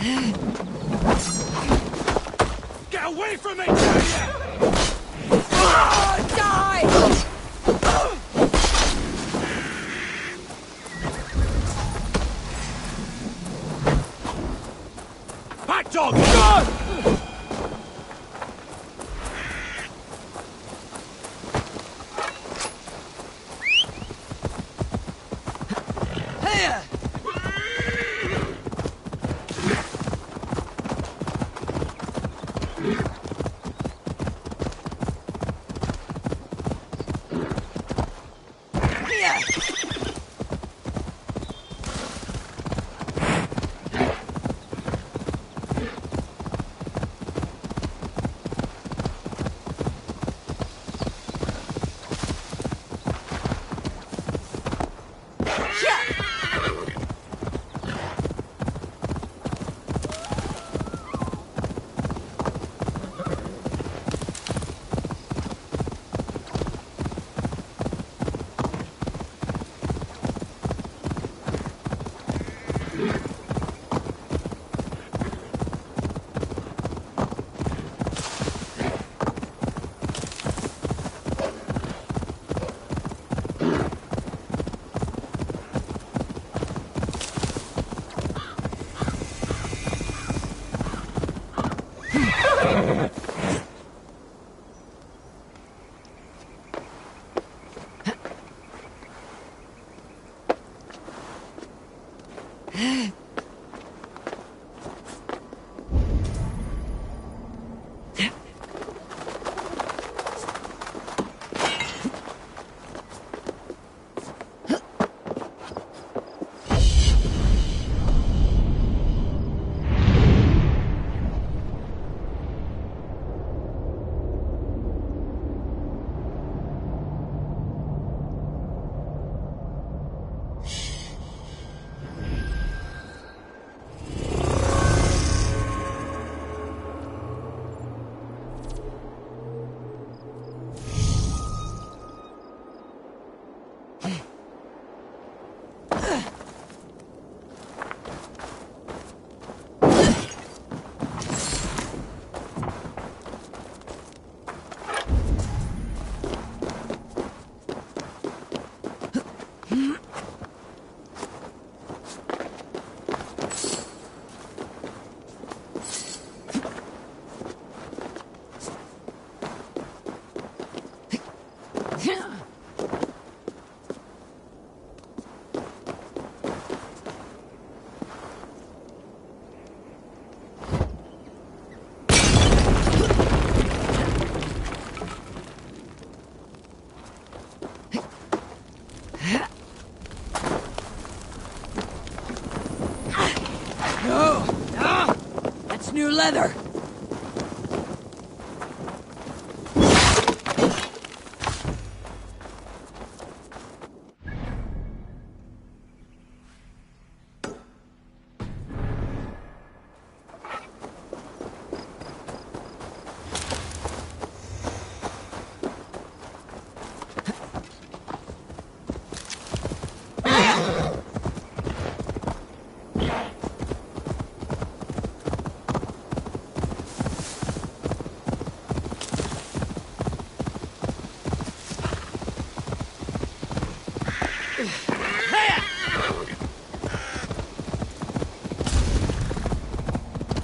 Get away from me, damn you! Oh, die! Hot dog! God! New leather!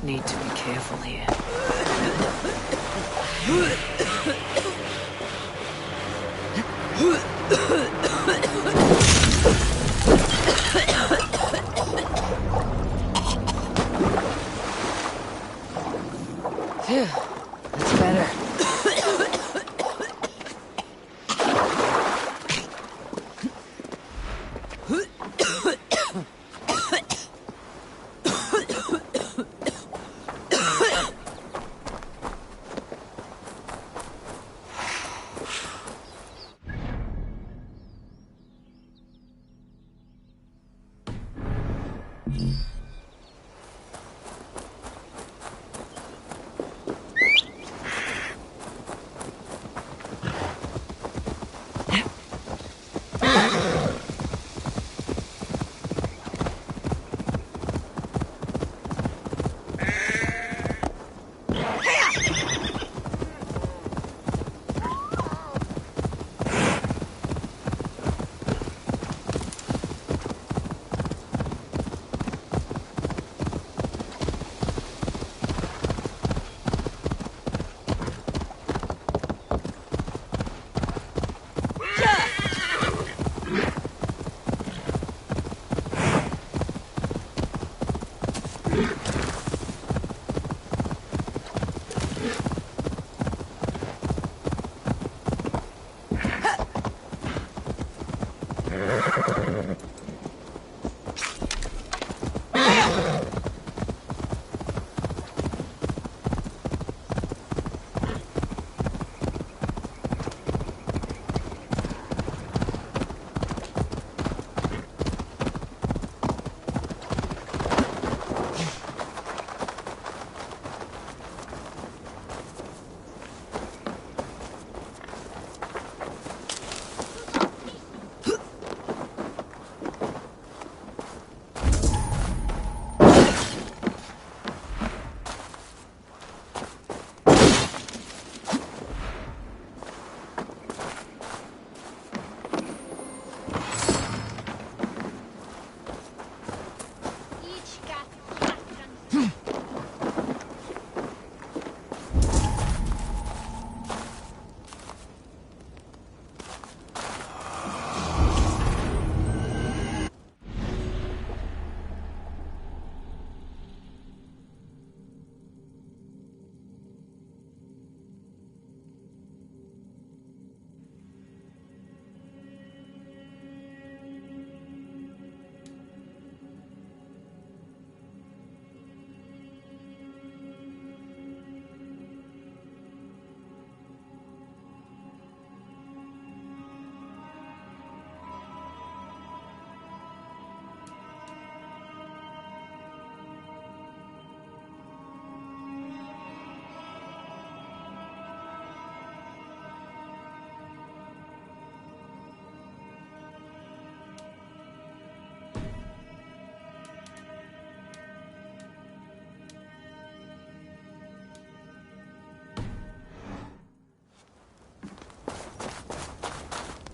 Need to be careful here. Phew, that's better.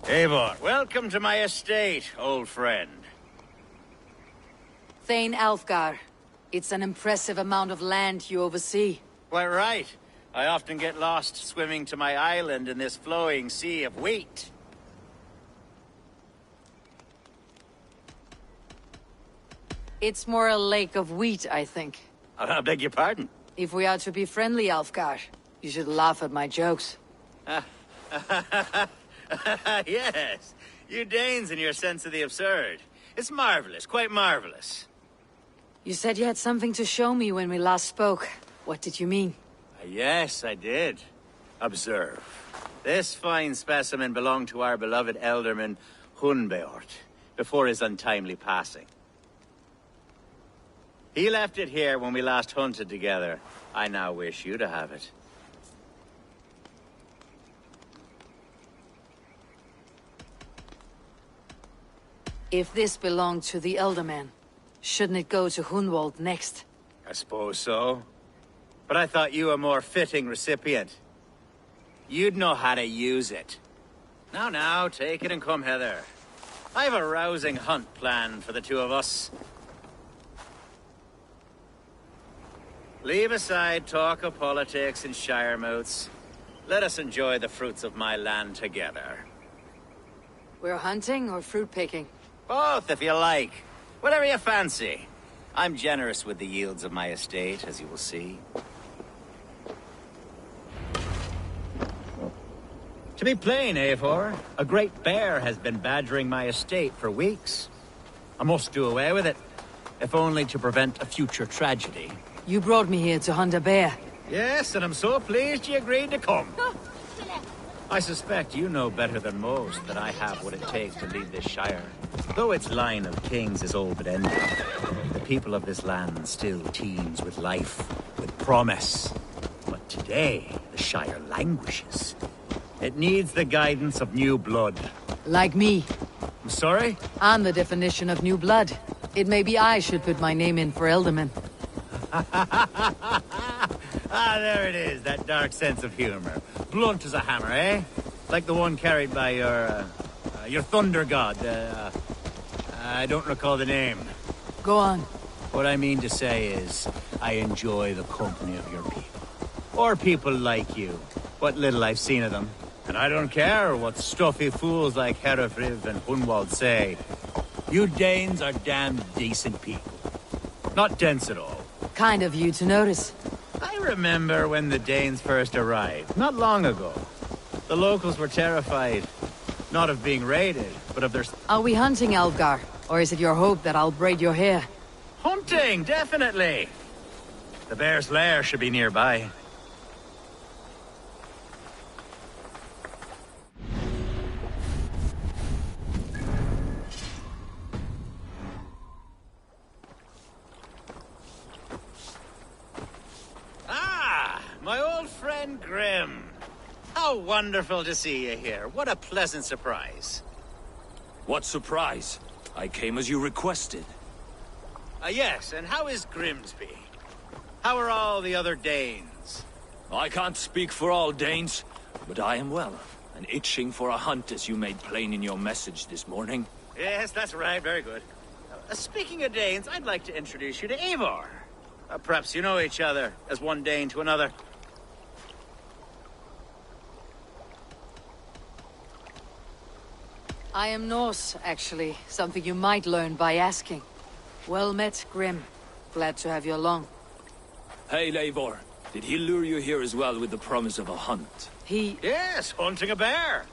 Eivor, welcome to my estate, old friend. Thane Alfgar. It's an impressive amount of land you oversee. Quite right. I often get lost swimming to my island in this flowing sea of wheat. It's more a lake of wheat, I think. I beg your pardon? If we are to be friendly, Alfgar, you should laugh at my jokes. Yes, you Danes and your sense of the absurd. It's marvelous, quite marvelous. You said you had something to show me when we last spoke. What did you mean? Yes, I did. Observe. This fine specimen belonged to our beloved elderman, Hunbeort, before his untimely passing. He left it here when we last hunted together. I now wish you to have it. If this belonged to the Elderman, shouldn't it go to Hunwald next? I suppose so. But I thought you a more fitting recipient. You'd know how to use it. Now, take it and come hither. I've a rousing hunt planned for the two of us. Leave aside talk of politics and shire moots. Let us enjoy the fruits of my land together. We're hunting or fruit picking? Both, if you like. Whatever you fancy. I'm generous with the yields of my estate, as you will see. To be plain, Eivor, a great bear has been badgering my estate for weeks. I must do away with it, if only to prevent a future tragedy. You brought me here to hunt a bear. Yes, and I'm so pleased you agreed to come. I suspect you know better than most that I have what it takes to lead this shire. Though its line of kings is old but ended, the people of this land still teems with life, with promise. But today, the shire languishes. It needs the guidance of new blood. Like me. I'm sorry? I'm the definition of new blood. It may be I should put my name in for Elderman. There it is, that dark sense of humor. Blunt as a hammer, eh? Like the one carried by your thunder god. I don't recall the name. Go on. What I mean to say is, I enjoy the company of your people. Or people like you. What little I've seen of them. And I don't care what stuffy fools like Herefriv and Hunwald say. You Danes are damned decent people. Not dense at all. Kind of you to notice. I remember when the Danes first arrived, not long ago. The locals were terrified, not of being raided, but of their... Are we hunting, Algar? Or is it your hope that I'll braid your hair? Hunting, definitely! The bear's lair should be nearby. Ah, my old friend Grim. How wonderful to see you here. What a pleasant surprise. What surprise? I came as you requested. Yes, and how is Grimsby? How are all the other Danes? I can't speak for all Danes, but I am well, and itching for a hunt as you made plain in your message this morning. Yes, that's right. Very good. Speaking of Danes, I'd like to introduce you to Eivor. Perhaps you know each other, as one Dane to another. I am Norse, actually. Something you might learn by asking. Well met, Grim. Glad to have you along. Hey, Eivor. Did he lure you here as well with the promise of a hunt? Yes, hunting a bear.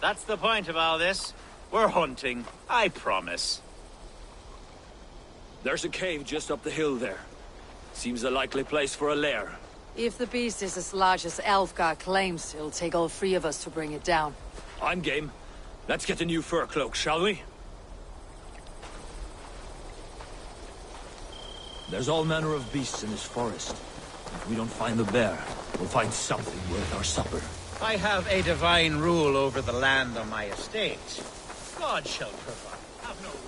That's the point of all this. We're hunting, I promise. There's a cave just up the hill there. Seems a likely place for a lair. If the beast is as large as Alfgar claims, it'll take all three of us to bring it down. I'm game. Let's get a new fur cloak, shall we? There's all manner of beasts in this forest. If we don't find the bear, we'll find something worth our supper. I have a divine rule over the land on my estate. God shall provide. Have no worry.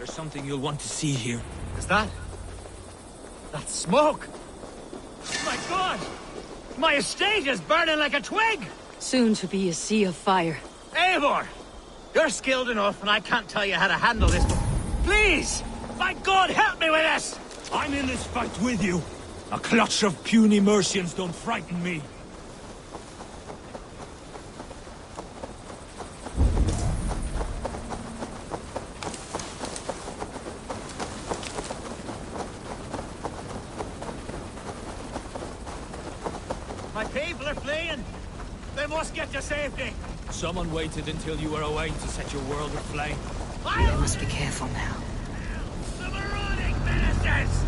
Something you'll want to see here. Is that? That's smoke! My God! My estate is burning like a twig! Soon to be a sea of fire. Eivor! You're skilled enough, and I can't tell you how to handle this, but please! My God, help me with this! I'm in this fight with you. A clutch of puny Mercians don't frighten me. My people are fleeing! They must get to safety! Someone waited until you were away to set your world aflame. I must be careful now. The marauding ministers!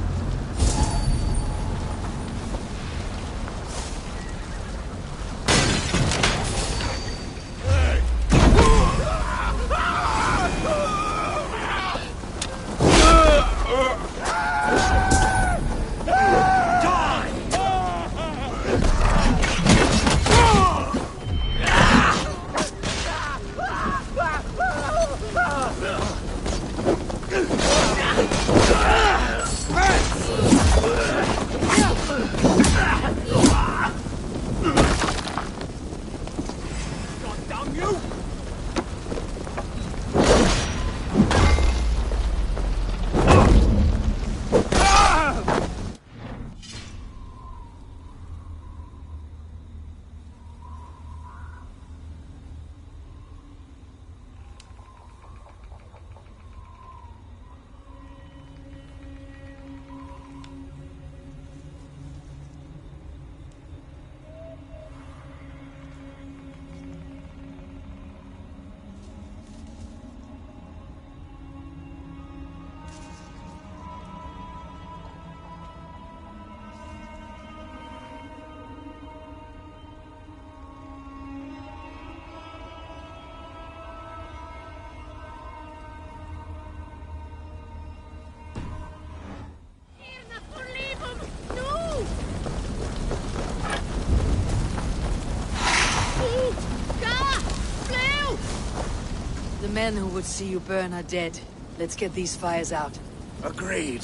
men who would see you burn are dead. Let's get these fires out. Agreed.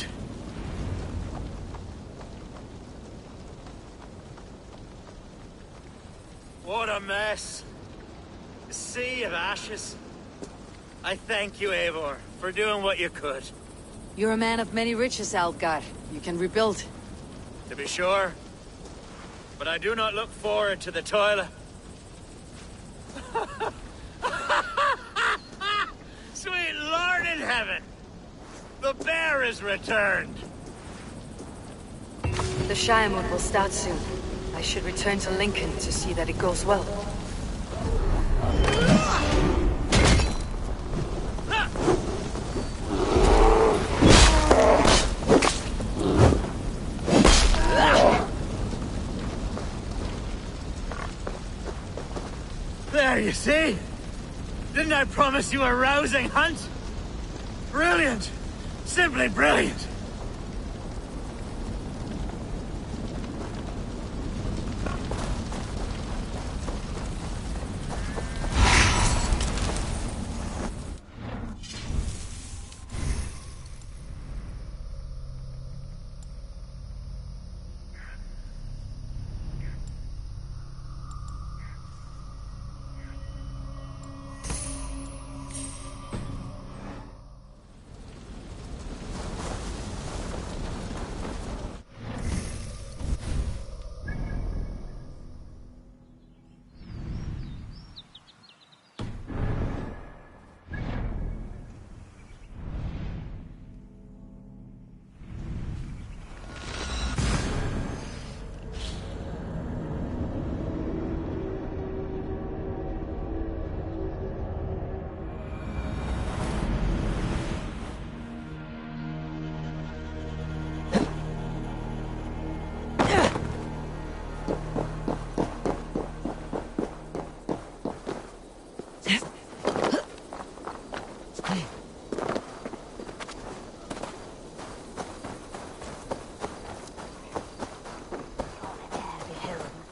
What a mess. A sea of ashes. I thank you, Eivor, for doing what you could. You're a man of many riches, Algar. You can rebuild. To be sure. But I do not look forward to the toilet. Sweet Lord in heaven! The bear is returned! The Shiremoon will start soon. I should return to Lincoln to see that it goes well. There, you see? Didn't I promise you a rousing hunt? Brilliant! Simply brilliant!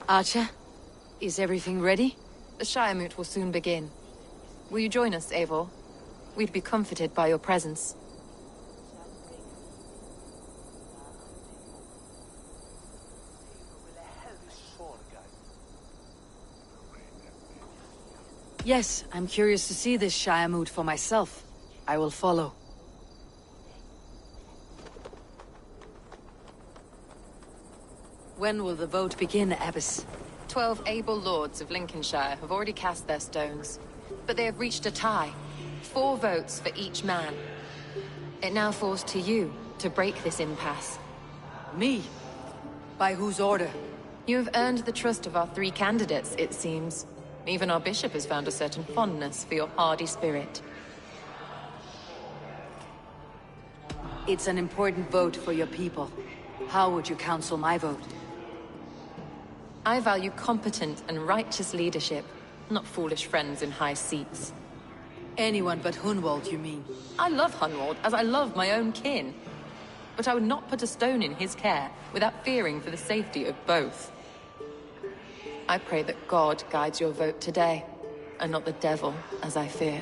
Archer, is everything ready? The Shiremoot will soon begin. Will you join us, Eivor? We'd be comforted by your presence. Yes, I'm curious to see this Shiremoot for myself. I will follow. When will the vote begin, Abbess? 12 able lords of Lincolnshire have already cast their stones, but they have reached a tie. 4 votes for each man. It now falls to you to break this impasse. Me? By whose order? You have earned the trust of our 3 candidates, it seems. Even our bishop has found a certain fondness for your hardy spirit. It's an important vote for your people. How would you counsel my vote? I value competent and righteous leadership, not foolish friends in high seats. Anyone but Hunwald, you mean? I love Hunwald as I love my own kin. But I would not put a stone in his care without fearing for the safety of both. I pray that God guides your vote today, and not the devil, as I fear.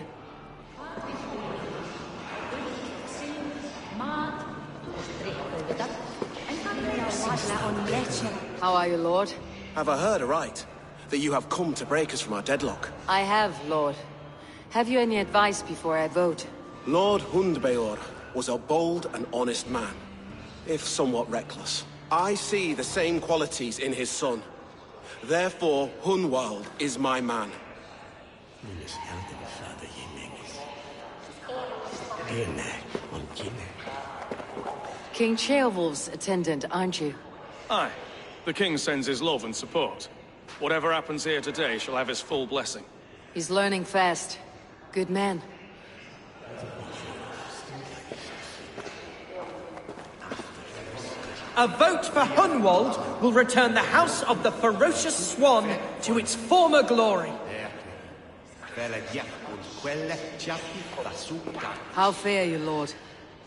How are you, Lord? Have I heard aright? That you have come to break us from our deadlock? I have, Lord. Have you any advice before I vote? Lord Hundbeor was a bold and honest man, if somewhat reckless. I see the same qualities in his son. Therefore, Hunwald is my man. King Ceolwulf's attendant, aren't you? Aye. The king sends his love and support. Whatever happens here today shall have his full blessing. He's learning fast. Good man. A vote for Hunwald will return the House of the Ferocious Swan to its former glory. How fare you, Lord?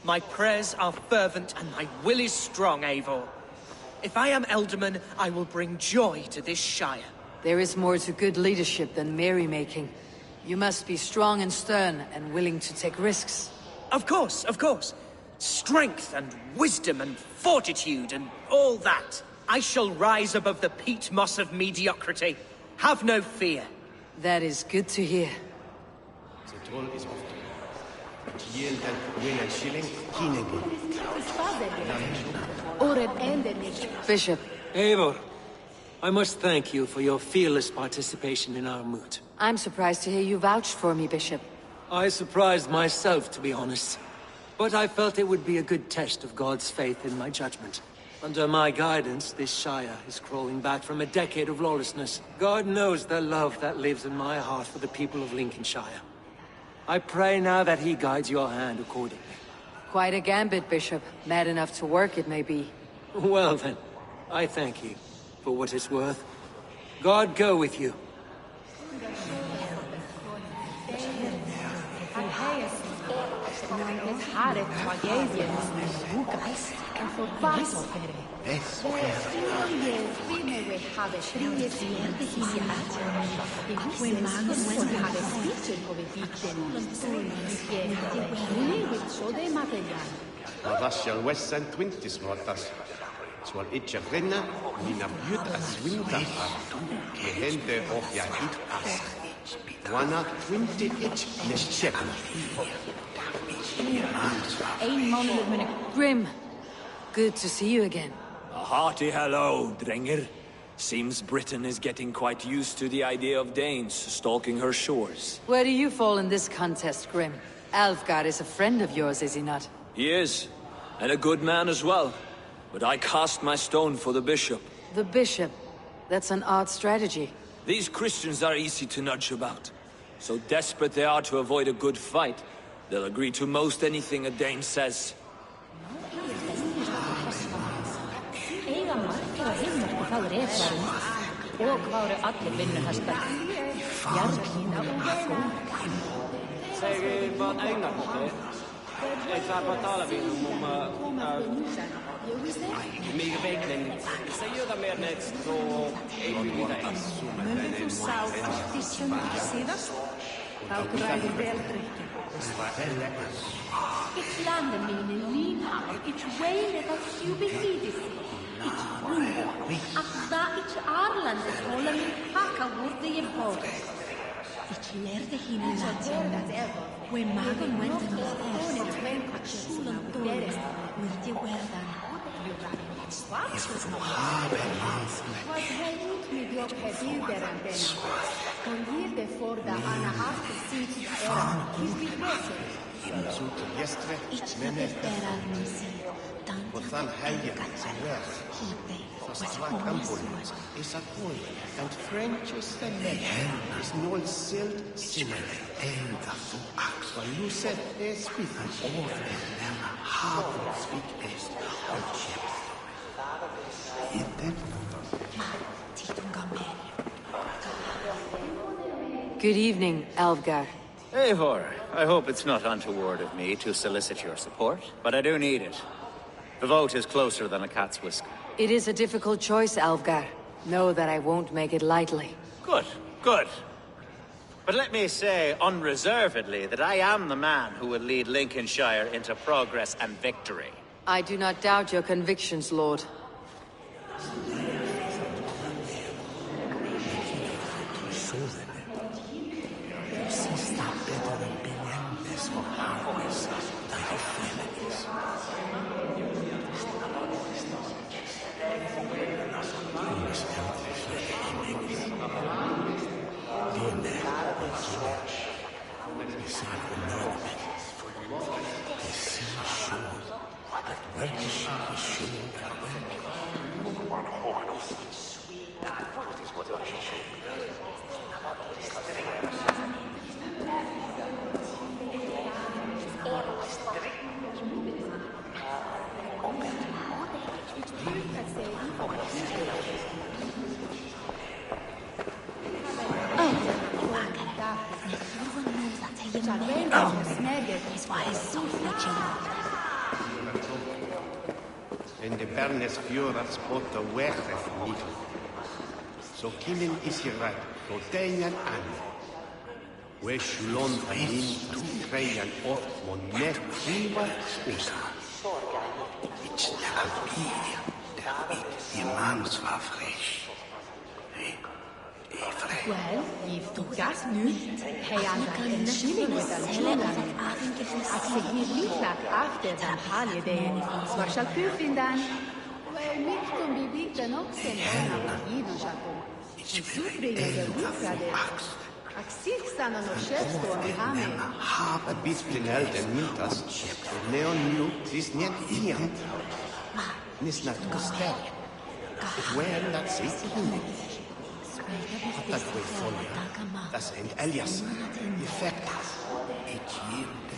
My prayers are fervent and my will is strong, Eivor. If I am Elderman, I will bring joy to this Shire. There is more to good leadership than merrymaking. You must be strong and stern and willing to take risks. Of course, of course. Strength and wisdom and fortitude and all that. I shall rise above the peat moss of mediocrity. Have no fear. That is good to hear. The toll is off. Yield and win a shilling, Bishop, Eivor, I must thank you for your fearless participation in our moot. I'm surprised to hear you vouched for me, Bishop. I surprised myself, to be honest. But I felt it would be a good test of God's faith in my judgment. Under my guidance, this Shire is crawling back from a decade of lawlessness. God knows the love that lives in my heart for the people of Lincolnshire. I pray now that he guides your hand accordingly. Quite a gambit, Bishop. Mad enough to work, it may be. Well then, I thank you, for what it's worth. God go with you. Ravasjal Wessan Twintis Rotas. Swal itcha renna, mina bjut as winter. Gehende of ya it as. Wana 20 itch neschep. Grim, good to see you again. A hearty hello, Drenger. Seems Britain is getting quite used to the idea of Danes stalking her shores. Where do you fall in this contest, Grim? Alfgar is a friend of yours, is he not? He is, and a good man as well. But I cast my stone for the bishop. The bishop? That's an odd strategy. These Christians are easy to nudge about. So desperate they are to avoid a good fight, they'll agree to most anything a Dane says. Withan Hayen, West, Fastrak Ambulance, is a boy, and French is the legend, is no silt sinner, and the full axe. When you said a speak, all of them have speak est, or chips. Good evening, Alfgar. Eivor, I hope it's not untoward of me to solicit your support, but I do need it. The vote is closer than a cat's whisker. It is a difficult choice, Alfgar. Know that I won't make it lightly. Good, good. But let me say unreservedly that I am the man who will lead Lincolnshire into progress and victory. I do not doubt your convictions, Lord. En de Bernes Fjord spot the weg niet. So killing is je right, so tegen aan. Weslon in tu kreyan of monet riva usa. It's the Abir, the Imams var frisch. Wel, gif du gas nu, hei anna en schilling with an schulan. Ak sig hier lieflak after dan holiday, waar shall kufin dan? Wel, mit kun bibiten oxen anna gino shakum. Supri je lukade. Ak sig sana no chefsto mi hame. Habe bisschen elden mintas. Neon nu is niet hier. Nis na tu stel. Well, that's it. Dat we folja. Dat zijn Elias. Effect. Ik hielde.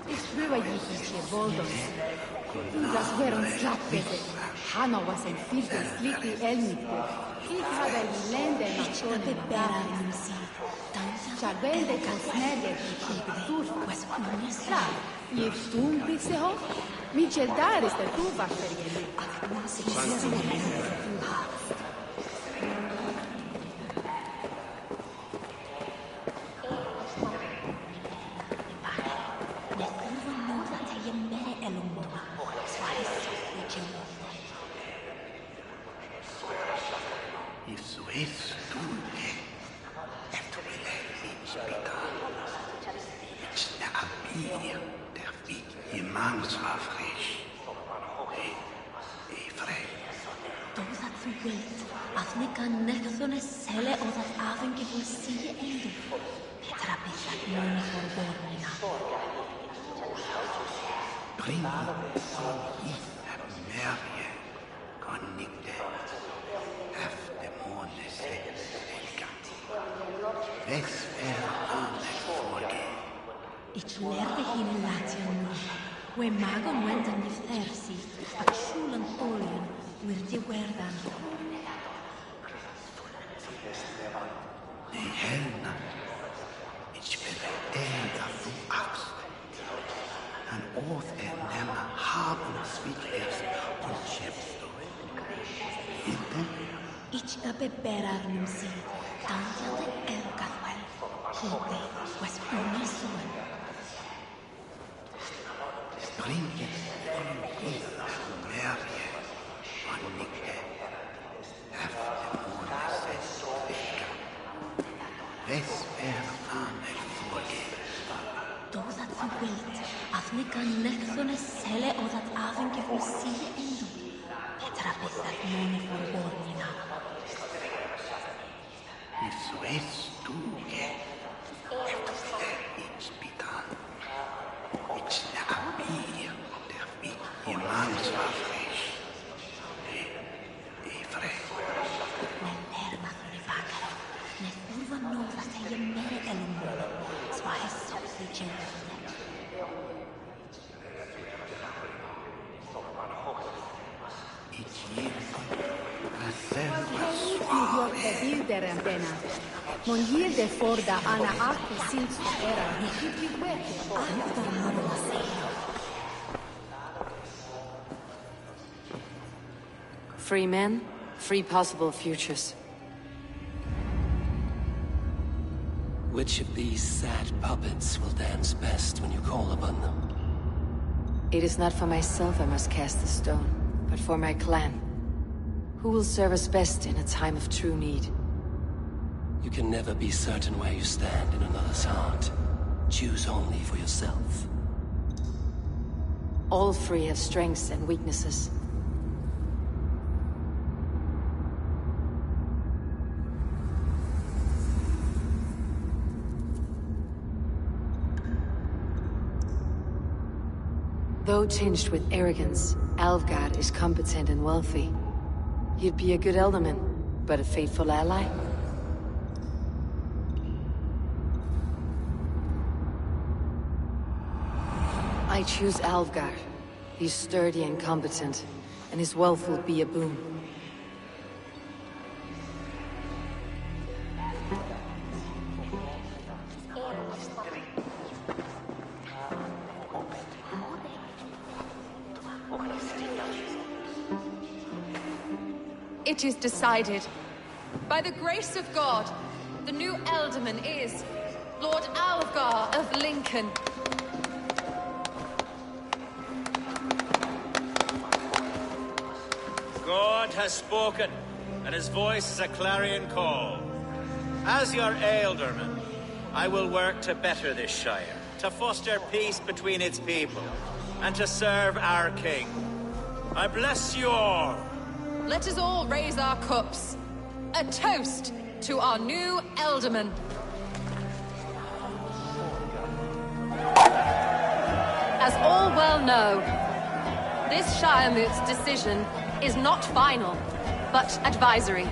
Ich spüre jikische Boldos. Das wären Slappete. Hanno was ein Filter, Slippi Elmite. Ich habe die Länder nach Schone Bergen. Chavende Kasnede, Turfa. Sa, je stum pisse hoch? Michel Dar ist der Tuba vergehen. Ich lernte in Latium, we magon wendan niftersi, ak schulen olien, wirdi werdan. Die Helna, ich bin älter du Axt. An Ort nemmer haben Sweeters und Chefsto. Ich gabe berarnum si, tantiate elgathwel, hite, was unisuen. Bringe von hier Merie und Nicke. Efter Monese Vega. Ves ame Folge. Dosat zu wild, afnikan nexone sele odat avengeful si endu. Petra besat mone forbornina. Isso es tu que. Efter ich bitan. Ich la abia der wie Imams war frisch. Non de forda ana actu sinds era di Free men, free possible futures. Which of these sad puppets will dance best when you call upon them? It is not for myself I must cast the stone, but for my clan. Who will serve us best in a time of true need? You can never be certain where you stand in another's heart. Choose only for yourself. All three have strengths and weaknesses. Though tinged with arrogance, Alvgard is competent and wealthy. He'd be a good elderman, but a faithful ally. I choose Alvgard. He's sturdy and competent, and his wealth will be a boon. It is decided. By the grace of God, the new Elderman is Lord Algar of Lincoln. God has spoken, and his voice is a clarion call. As your Ealdorman, I will work to better this Shire, to foster peace between its people, and to serve our king. I bless you all. Let us all raise our cups. A toast to our new Elderman. As all well know, this Shiremoot's decision is not final, but advisory.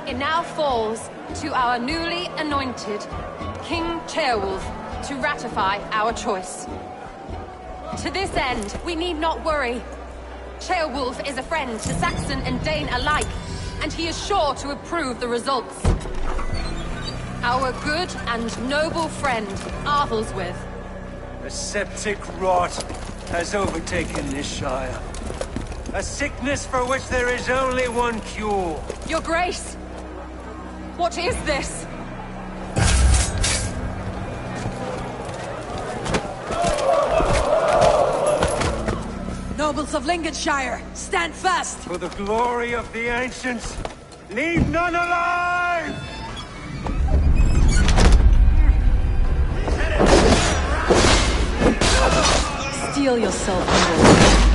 It now falls to our newly anointed King Ceolwulf to ratify our choice. To this end, we need not worry. Ceolwulf is a friend to Saxon and Dane alike, and he is sure to approve the results. Our good and noble friend, Arthelswith. A septic rot has overtaken this Shire. A sickness for which there is only one cure. Your Grace! What is this? Nobles of Lincolnshire, stand fast! For the glory of the ancients, leave none alive! Steel yourself, Noble.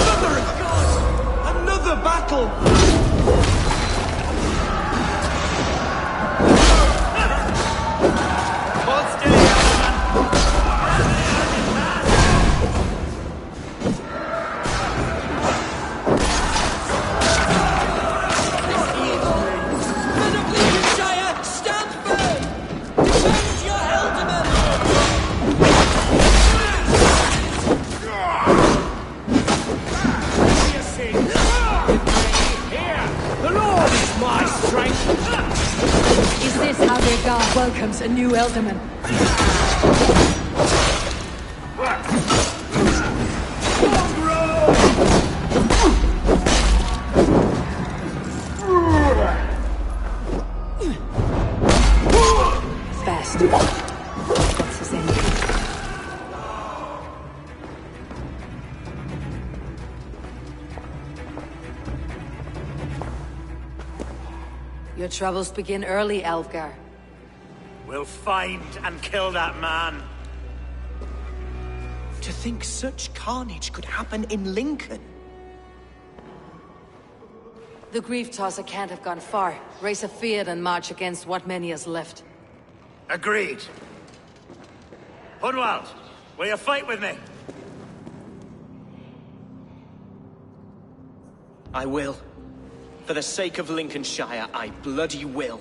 Mother of God! Another battle! God welcomes a new Elderman. Fast. That's his end. Your troubles begin early, Elfgar. We'll find and kill that man. To think such carnage could happen in Lincoln. The Grief Tosser can't have gone far. Raise a fear and march against what many is left. Agreed. Hunwald, will you fight with me? I will. For the sake of Lincolnshire, I bloody will.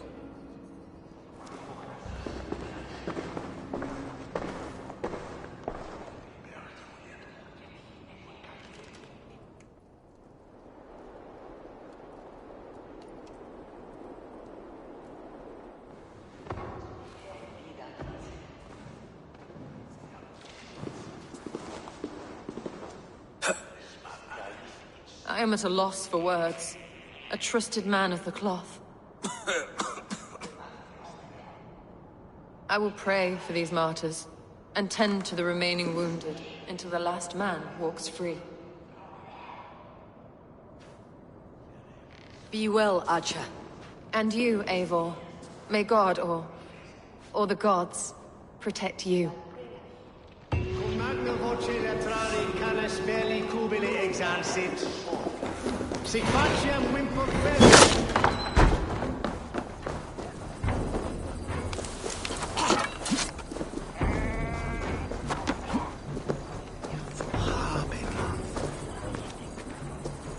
I am at a loss for words. A trusted man of the cloth. I will pray for these martyrs, and tend to the remaining wounded, until the last man walks free. Be well, Archer. And you, Eivor. May God, or the gods, protect you. Si facem wimper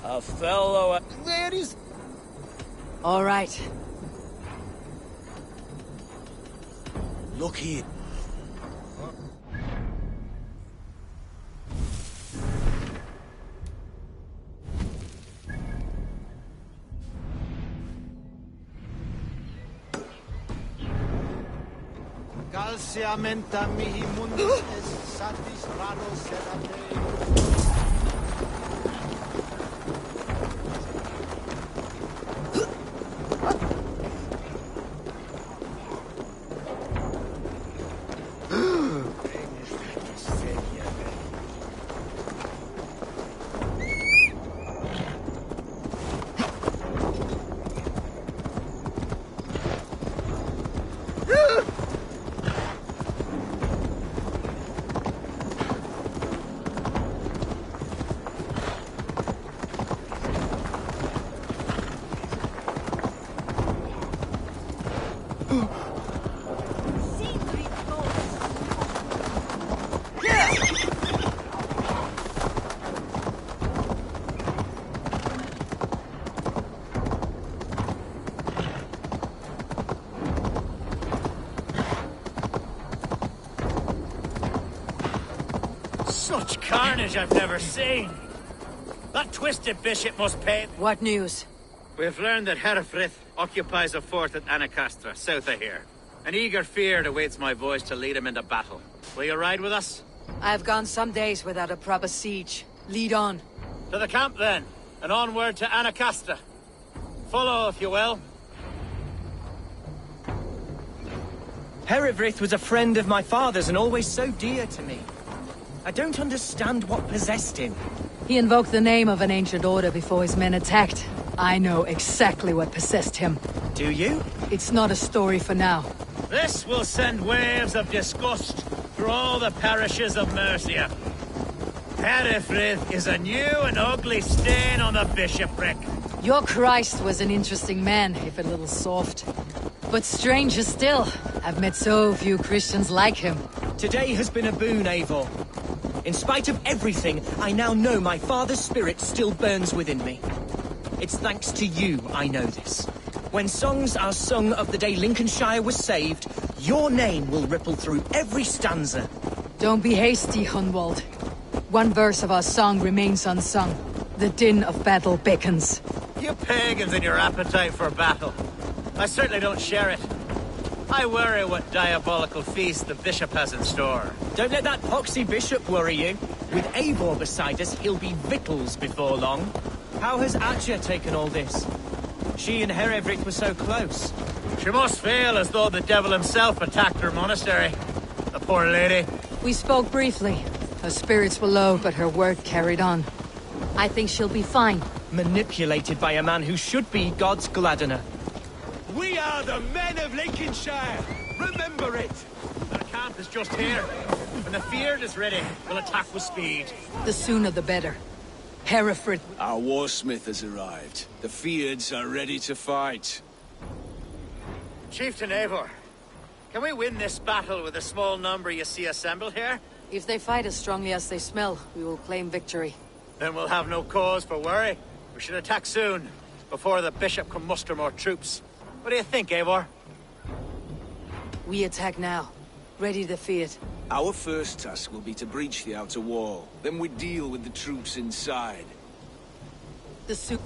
A fellow... There is... All right. Look here. Calciamenta mihi mundus est satis raro serate. carnage I've never seen. That twisted bishop must pay. What news? We've learned that Herefrith occupies a fort at Anacastra, south of here. An eager fear awaits my voice to lead him into battle. Will you ride with us? I've gone some days without a proper siege. Lead on. To the camp then, and onward to Anacastra. Follow, if you will. Herefrith was a friend of my father's and always so dear to me. I don't understand what possessed him. He invoked the name of an ancient order before his men attacked. I know exactly what possessed him. Do you? It's not a story for now. This will send waves of disgust through all the parishes of Mercia. Herefrith is a new and ugly stain on the bishopric. Your Christ was an interesting man, if a little soft. But stranger still, I've met so few Christians like him. Today has been a boon, Eivor. In spite of everything, I now know my father's spirit still burns within me. It's thanks to you I know this. When songs are sung of the day Lincolnshire was saved, your name will ripple through every stanza. Don't be hasty, Hunwald. One verse of our song remains unsung. The din of battle beckons. You pagans and your appetite for battle. I certainly don't share it. I worry what diabolical feast the bishop has in store. Don't let that poxy bishop worry you. With Eivor beside us, he'll be victuals before long. How has Atja taken all this? She and Herefrith were so close. She must feel as though the devil himself attacked her monastery. The poor lady. We spoke briefly. Her spirits were low, but her word carried on. I think she'll be fine. Manipulated by a man who should be God's gladdener. We are the men of Lincolnshire! Remember it! The camp is just here. When the field is ready, we'll attack with speed. The sooner the better. Hereford. Our warsmith has arrived. The Feards are ready to fight. Chieftain Eivor, can we win this battle with the small number you see assembled here? If they fight as strongly as they smell, we will claim victory. Then we'll have no cause for worry. We should attack soon, before the bishop can muster more troops. What do you think, Eivor? We attack now. Ready to fight. Our first task will be to breach the outer wall. Then we deal with the troops inside. The suit.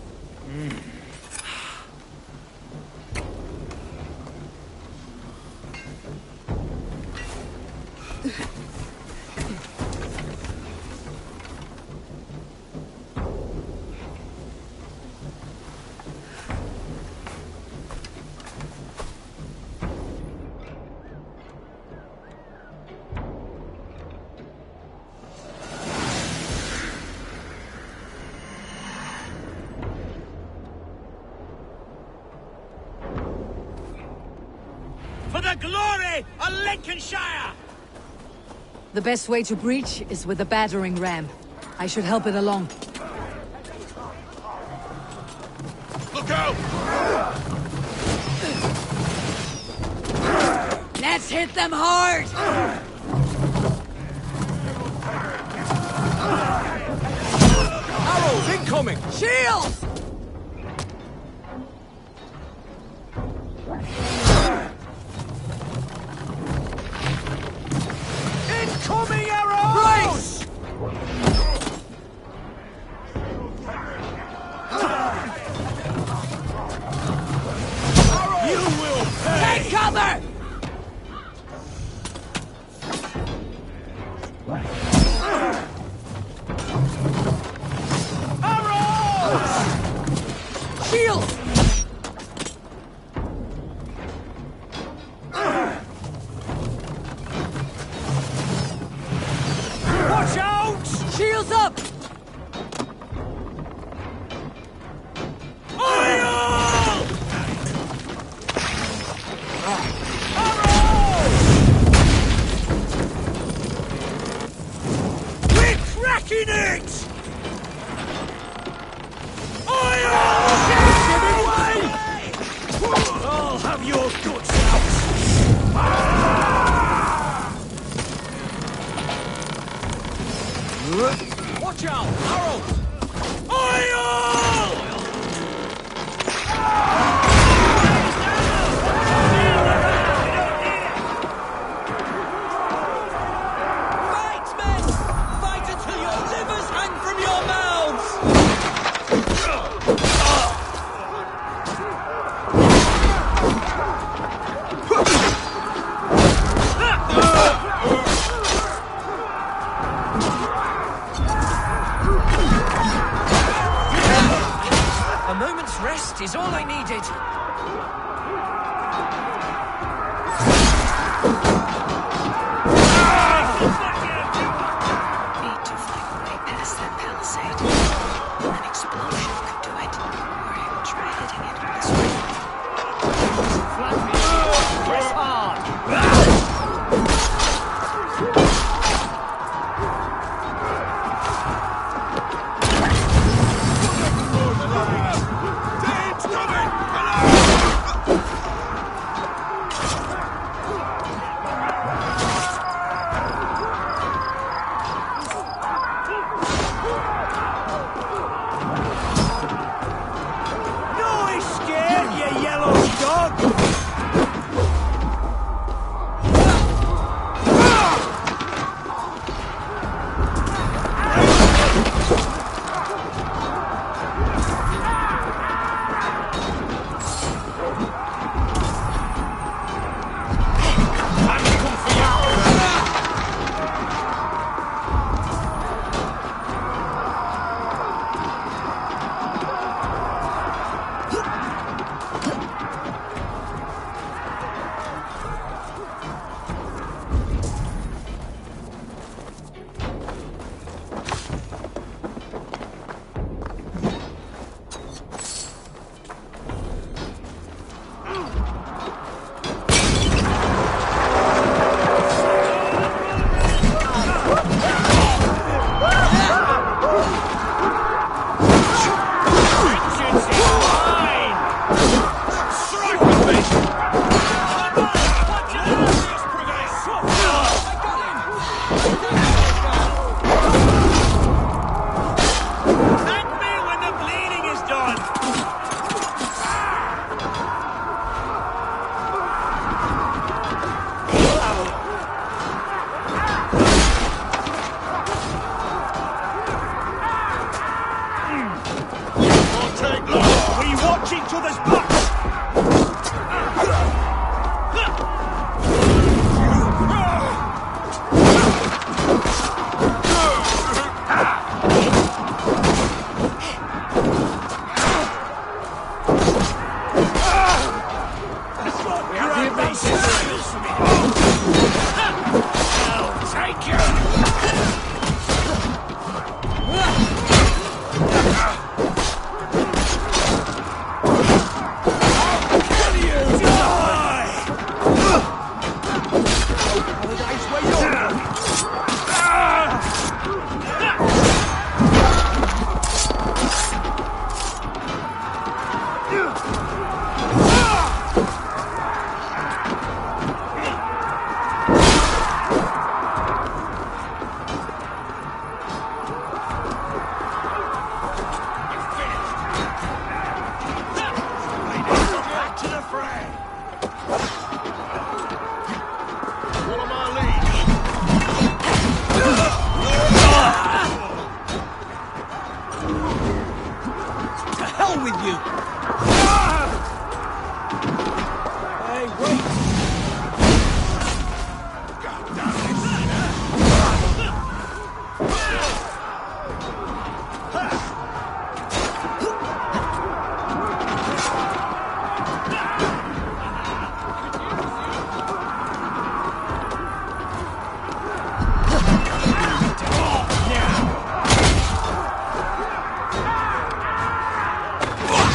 For the glory of Lincolnshire! The best way to breach is with a battering ram. I should help it along. Look out! Let's hit them hard! Arrows incoming! Shields! Incoming arrows! You will pay! Take cover! Arrows! Shields! Watch out! Shields up! Oil! We're cracking it! Oil! Giving moment's rest is all I needed. Need to find a way past that palisade. An explosion could do it. Or I will try hitting it with a sword. Flank me! Press hard!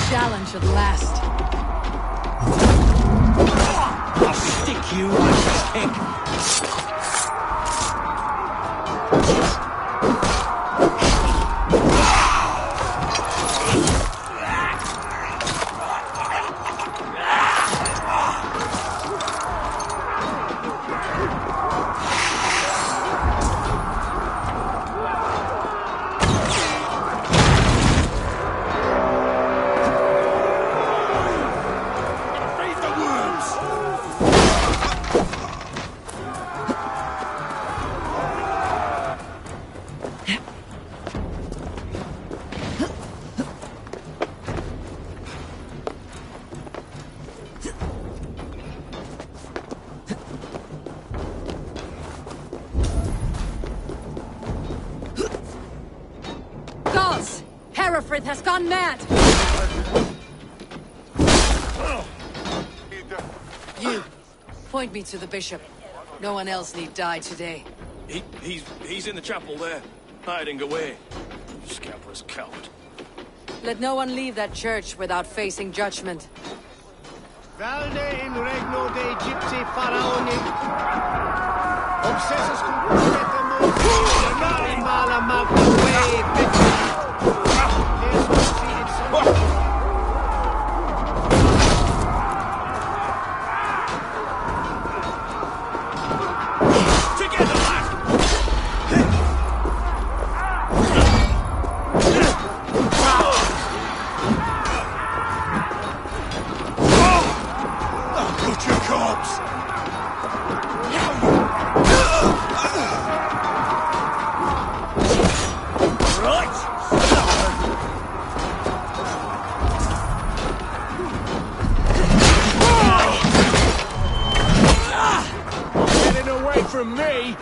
Challenge at last. I'll stick you like a pig. Gods! Hereford has gone mad! Point me to the bishop. No one else need die today. He's in the chapel there, hiding away. Scabrous coward. Let no one leave that church without facing judgment. Valde in regno de Gypsy Pharaonic. Obsessus cum Mala Magna from me!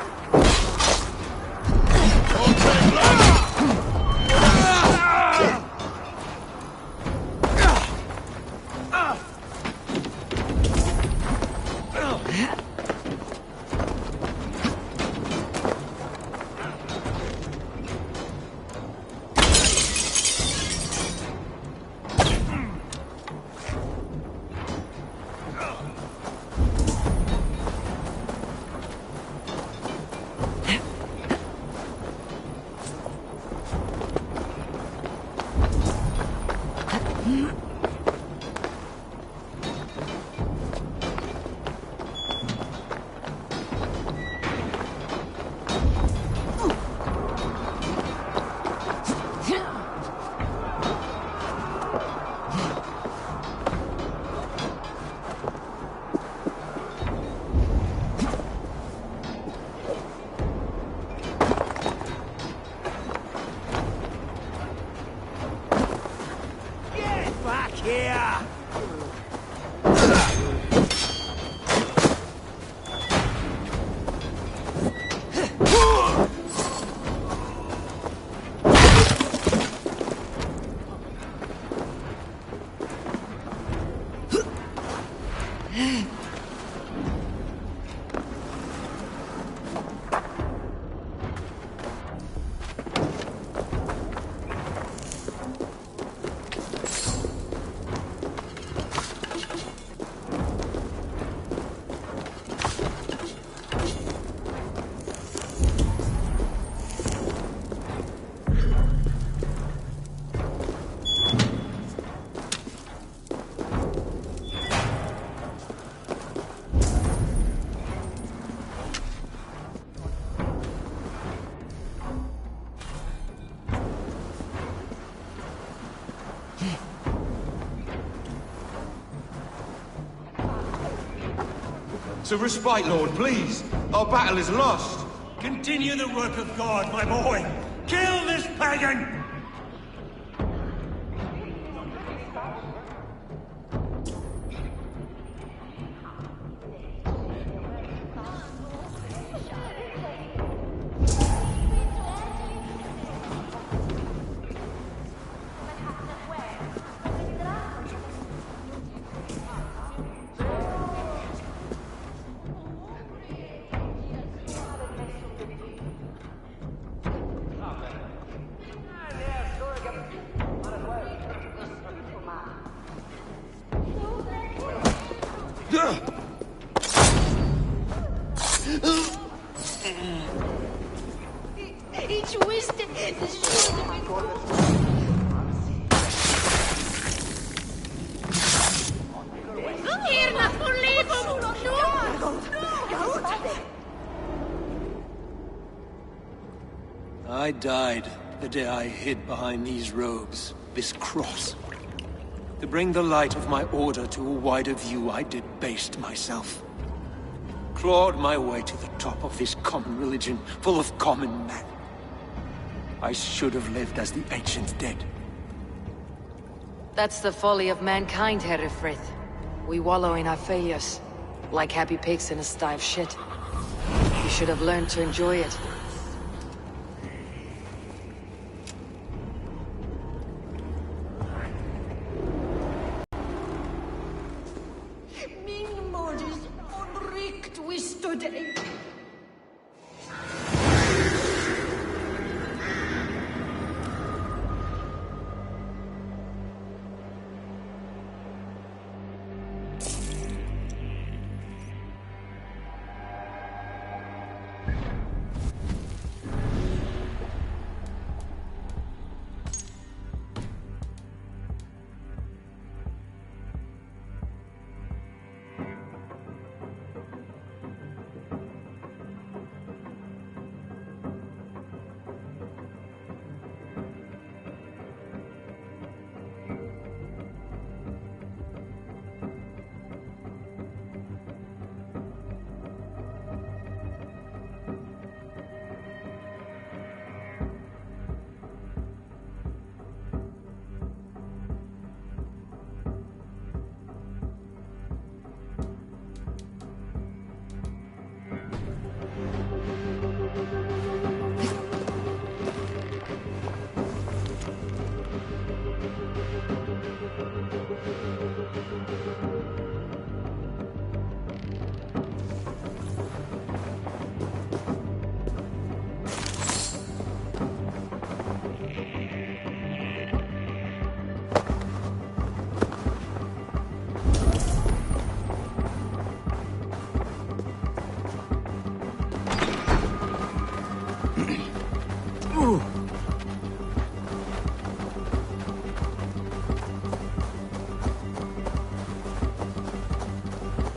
It's a respite, Lord, please. Our battle is lost. Continue the work of God, my boy. Kill this pagan! I died the day I hid behind these robes, this cross. To bring the light of my order to a wider view, I debased myself. Clawed my way to the top of this common religion, full of common men. I should have lived as the ancient dead. That's the folly of mankind, Herefrith. We wallow in our failures, like happy pigs in a sty of shit. You should have learned to enjoy it. today.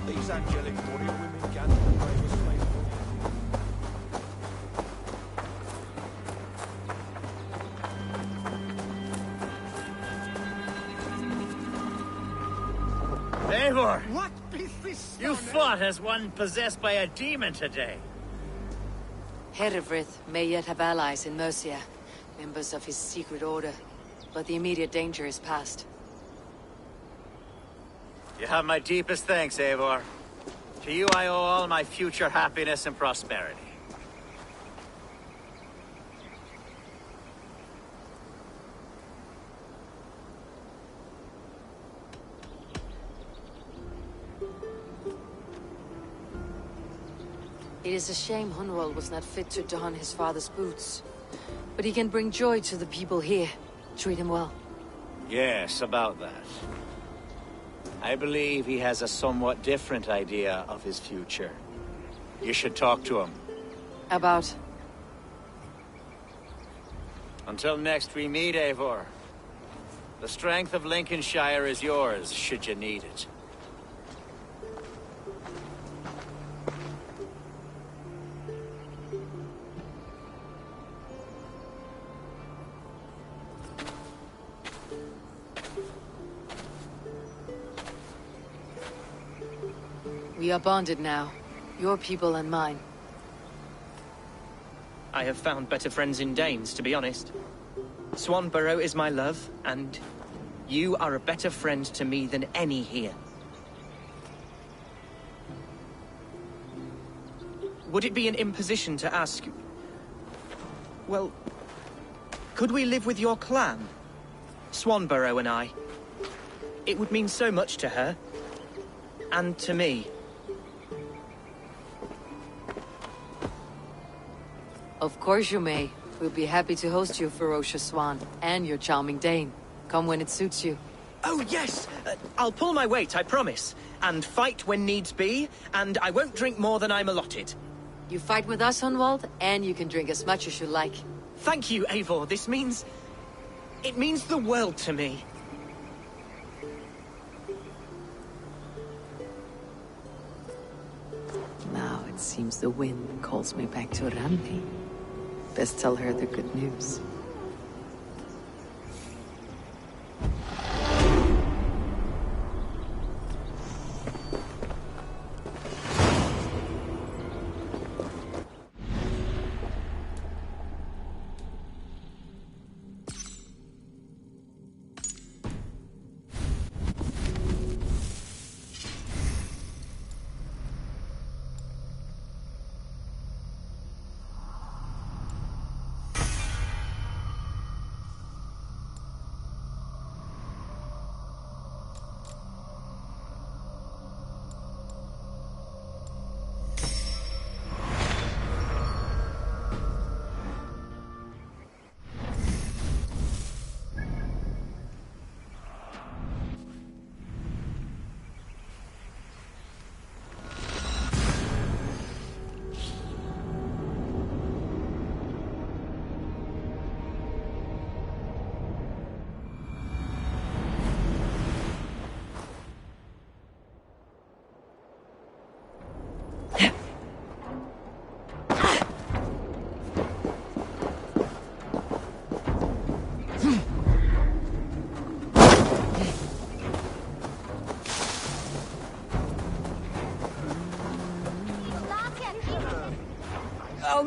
These angelic warrior women gather the bravest faithful. Eivor! What is this? You fought as one possessed by a demon today. Hervrith may yet have allies in Mercia, members of his secret order, but the immediate danger is past. You have my deepest thanks, Eivor. To you I owe all my future happiness and prosperity. It is a shame Hunwald was not fit to don his father's boots. But he can bring joy to the people here. Treat him well. Yes, about that. I believe he has a somewhat different idea of his future. You should talk to him. About? Until next we meet, Eivor. The strength of Lincolnshire is yours, should you need it. We are bonded now. Your people and mine. I have found better friends in Danes, to be honest. Swanborough is my love, and you are a better friend to me than any here. Would it be an imposition to ask... Well, could we live with your clan? Swanborough and I. It would mean so much to her. And to me. Of course you may. We'll be happy to host you, ferocious Swan, and your charming Dane. Come when it suits you. Oh, yes! I'll pull my weight, I promise. And fight when needs be, and I won't drink more than I'm allotted. You fight with us, Hunwald, and you can drink as much as you like. Thank you, Eivor. This means... it means the world to me. Now it seems the wind calls me back to Randi. Best tell her the good news.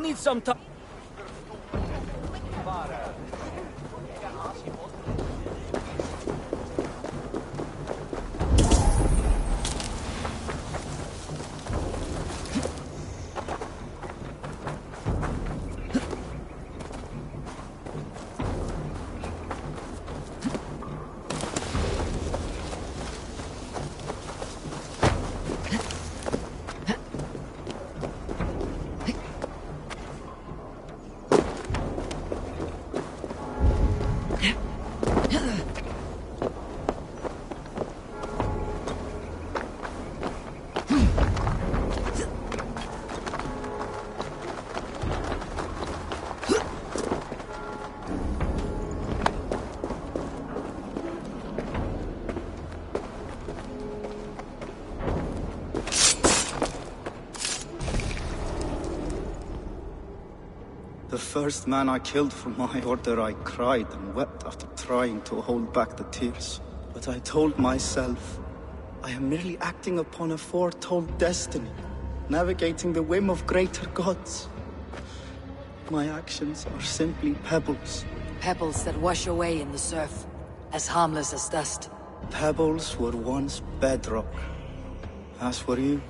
need some time. The first man I killed for my order, I cried and wept after trying to hold back the tears. But I told myself, I am merely acting upon a foretold destiny, navigating the whim of greater gods. My actions are simply pebbles. Pebbles that wash away in the surf, as harmless as dust. Pebbles were once bedrock, as were you.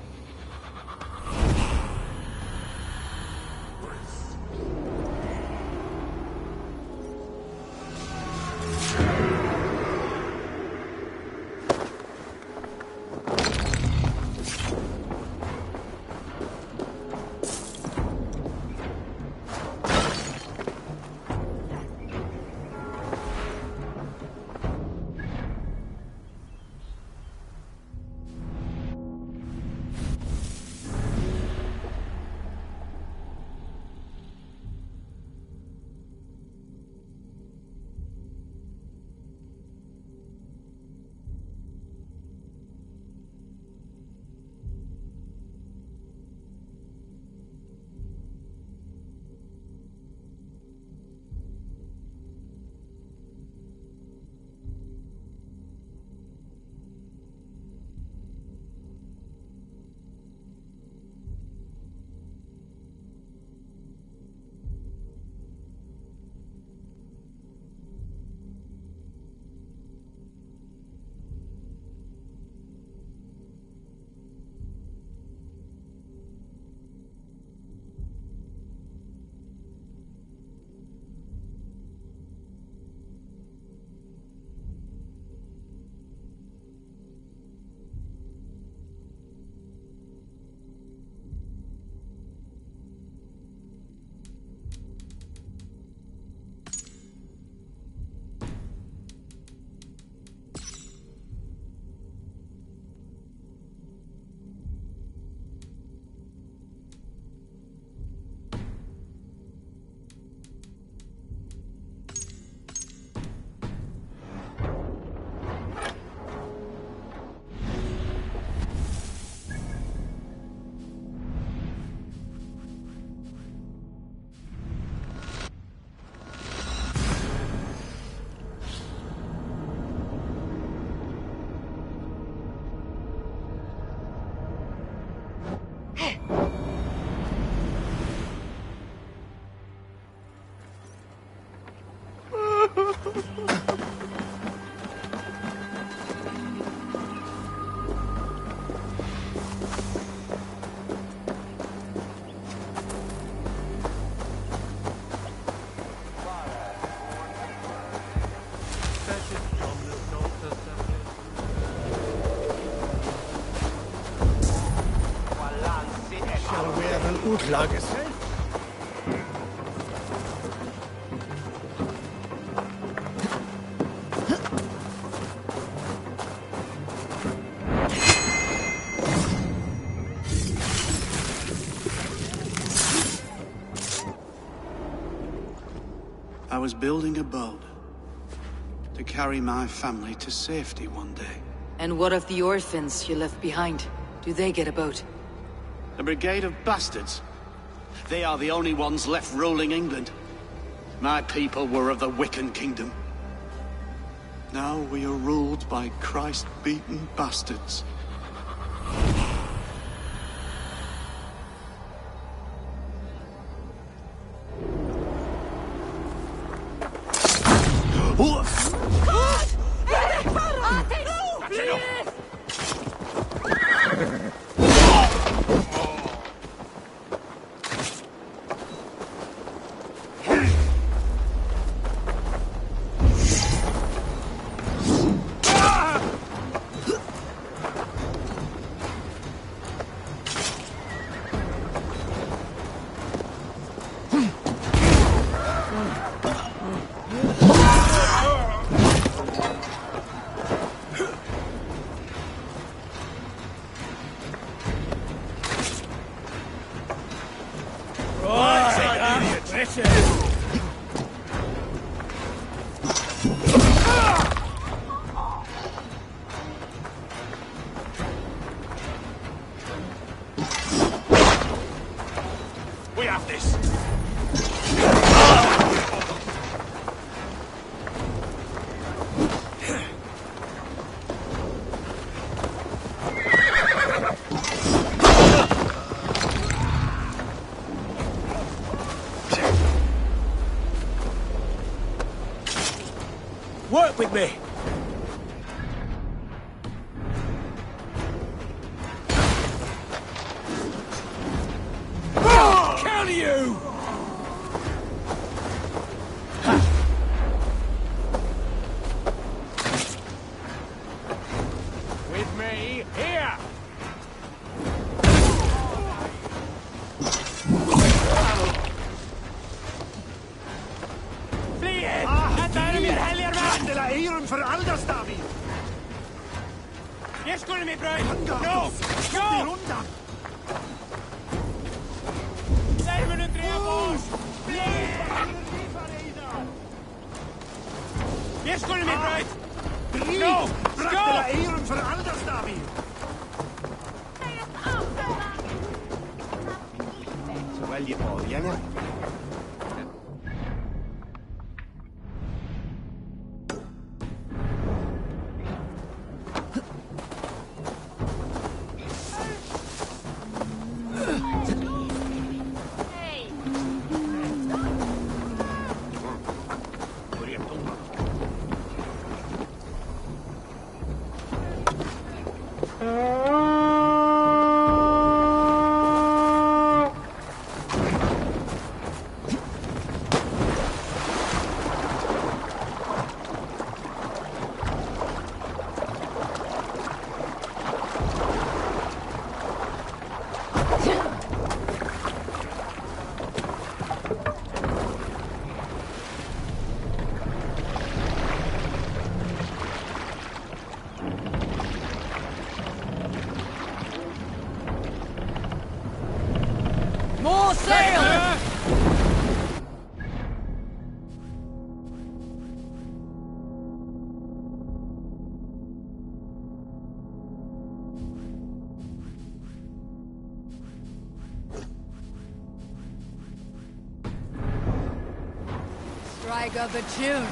Utlages. I was building a boat to carry my family to safety one day. And what of the orphans you left behind? Do they get a boat? A brigade of bastards. They are the only ones left ruling England. My people were of the Wiccan kingdom. Now we are ruled by Christ-beaten bastards. Work with me! Kill you! With me, here! Fly! Hämta er mer helger med! Handela Eiron för Alderstavi! Jag skulle mig bröd! No! Styr undan! Säg mig nu tre bors! Fly! Jag skulle mig bröd! No! Handela Eiron för Alderstavi! Så väljer borgarna. More sail! Strike up a tune.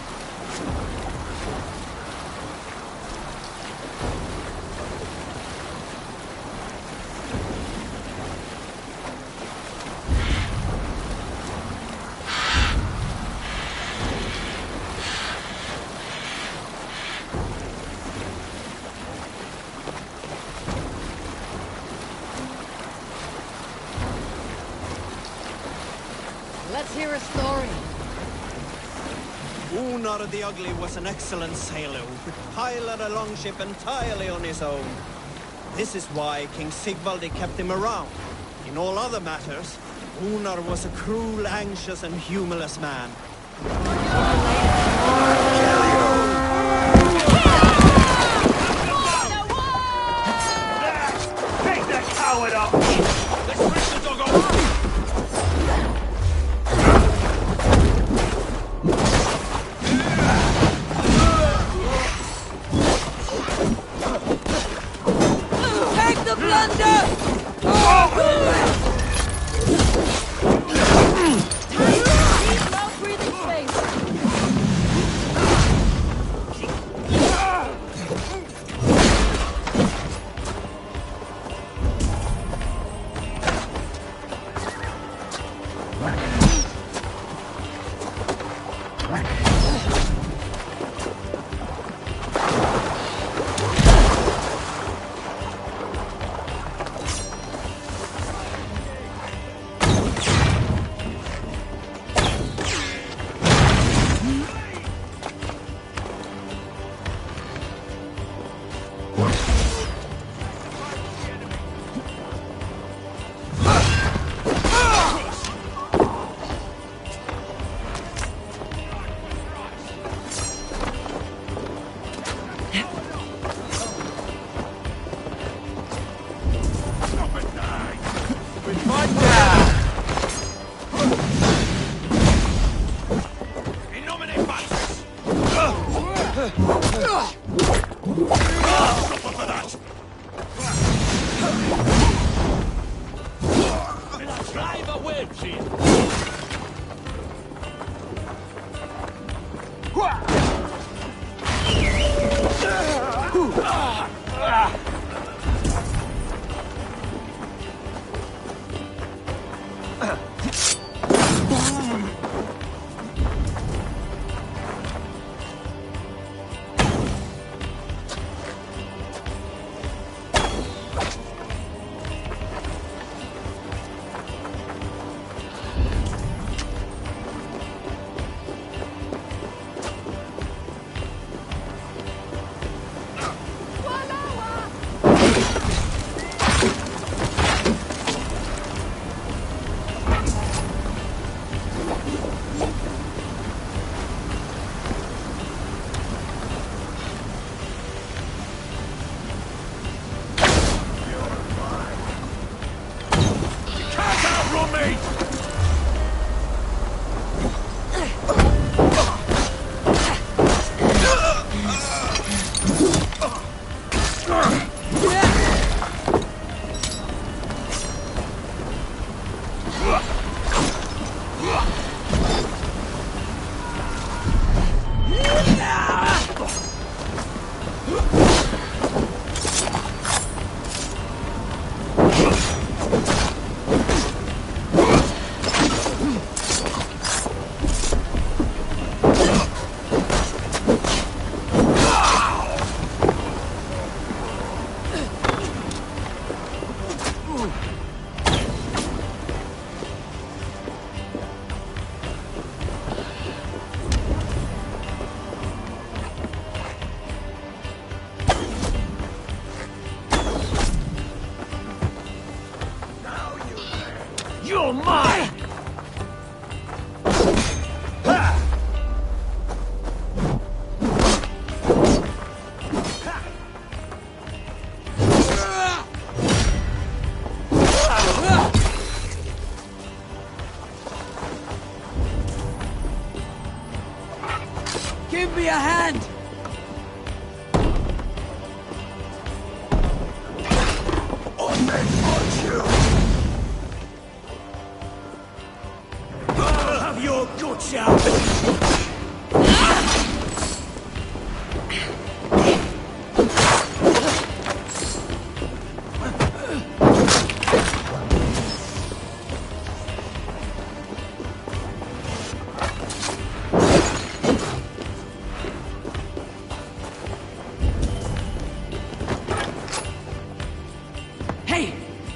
Let's hear a story. Unar the Ugly was an excellent sailor who could pilot a longship entirely on his own. This is why King Sigvaldi kept him around. In all other matters, Unar was a cruel, anxious, and humorless man. Take that coward up! Let's push the dog off! Take the plunder! Keep mouth breathing space. Drive a wedge in! Hey,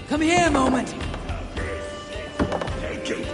come here a moment. Take it.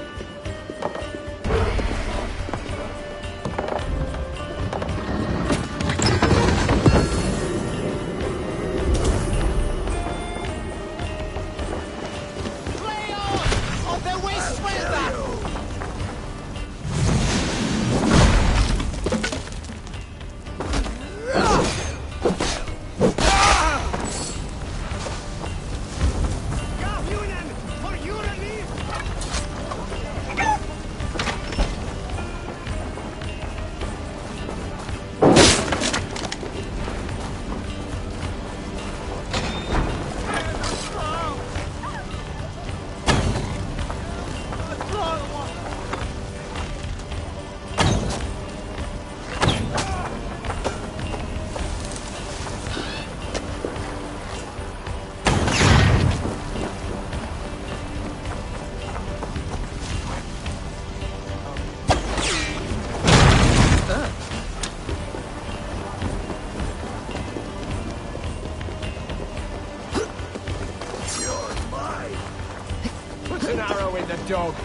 An arrow in the dog.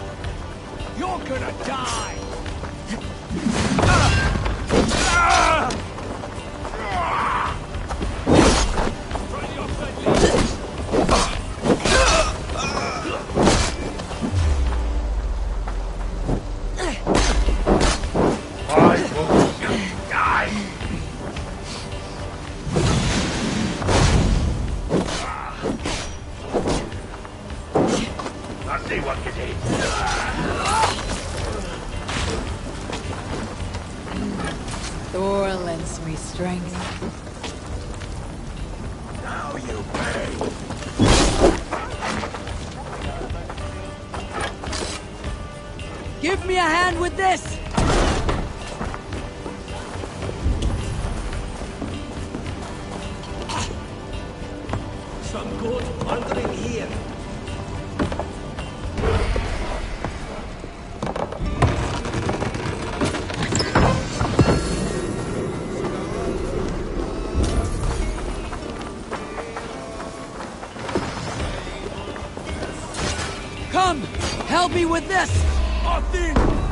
You're gonna die! Why won't you die? I'll see what you did. Thor lends me strength. Now you pay. Give me a hand with this! Some good wandering here. Come! Help me with this! Nothing!